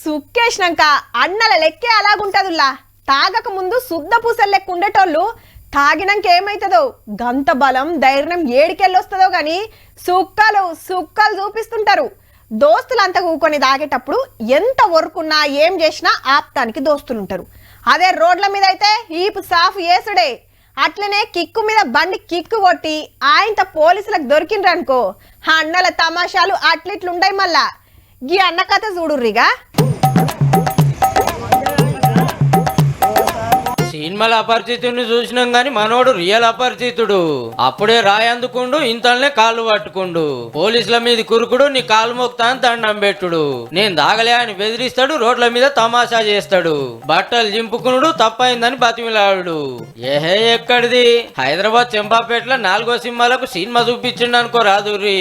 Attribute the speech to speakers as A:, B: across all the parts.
A: సుక్కేసినాక అన్నల లెక్కే అలాగుంటదుల్లా. తాగక ముందు శుద్ధ పూసలు లెక్క ఉండేటోళ్ళు తాగినాక ఏమైతుందో గంత బలం ధైర్యం ఏడికెళ్ళొస్తుందో గాని సుక్కలు చూపిస్తుంటారు. దోస్తులంతా కూకొని తాగేటప్పుడు ఎంత వరకున్నా ఏం చేసినా ఆప్తానికి దోస్తులుంటారు. అదే రోడ్ల మీద అయితే ఈపు సాఫ్ వేసుడే. అట్లనే కిక్కు మీద బండి కిక్కు కొట్టి ఆయంత పోలీసులకు దొరికిండ్రనుకో అన్నల తమాషాలు అట్లిట్లుండయి. మళ్ళా గీ అన్న కథ చూడుర్రిగా.
B: సినిమాల అపరిచితుడిని చూసినాం గాని మనోడు రియల్ అపరిచితుడు. అప్పుడే రాయందుకుండు, ఇంతలోనే కాళ్ళు పట్టుకుండు, పోలీసుల మీద కురుకుడు, నీ కాలు మోక్తా అని దండం పెట్టుడు, నేను దాగలే అని బెదిరిస్తాడు, రోడ్ల మీద తమాషా చేస్తాడు, బట్టలు జింపుకునుడు, తప్పైందని బతిమిలాడు. ఏహే ఎక్కడిది, హైదరాబాద్ చెంపాపేటలో 4వ సినిమాలకు సినిమా చూపించిండు అనుకో రాదుర్రి.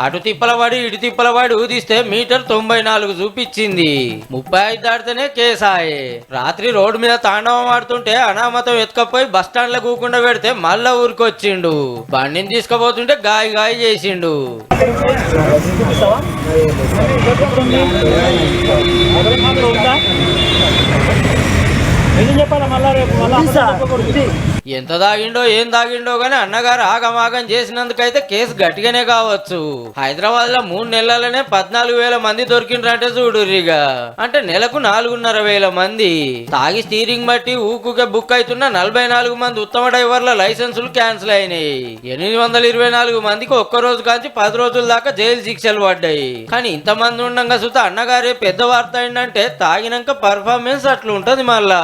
B: అటు తిప్పలవాడి ఇటు తిప్పలవాడి ఊదిస్తే మీటర్ 94 చూపించింది. 35 దాటితేనే కేసాయే. రాత్రి రోడ్డు మీద తాండవం ఆడుతుంటే అనామతం ఎత్తుకపోయి బస్టాండ్ లో కూకుండా పెడితే మళ్ళా ఊరికొచ్చిండు. బండిని తీసుకుపోతుంటే గాయ చేసిండు. ఎంత దాగిండో ఏం దాగిండో గానీ అన్నగారు ఆగమాగం చేసినందుకైతే కేసు గట్టిగానే కావచ్చు. హైదరాబాద్ లో 3 నెలలనే 14,000 మంది దొరికిండ్రంటే చూడురిగా. అంటే నెలకు 4,500 మంది. తాగి స్టీరింగ్ బట్టి ఊకుకే బుక్ అవుతున్న 44 మంది ఉత్తమ డ్రైవర్ల లైసెన్సులు క్యాన్సిల్ అయినాయి. 824 మందికి ఒక్క రోజు కాంచి 10 రోజుల దాకా జైలు శిక్షలు పడ్డాయి. కానీ ఇంతమంది ఉండగా సుత అన్నగారే పెద్ద వార్త ఏంటంటే తాగినాక పర్ఫార్మెన్స్ అట్లా ఉంటది మళ్ళా.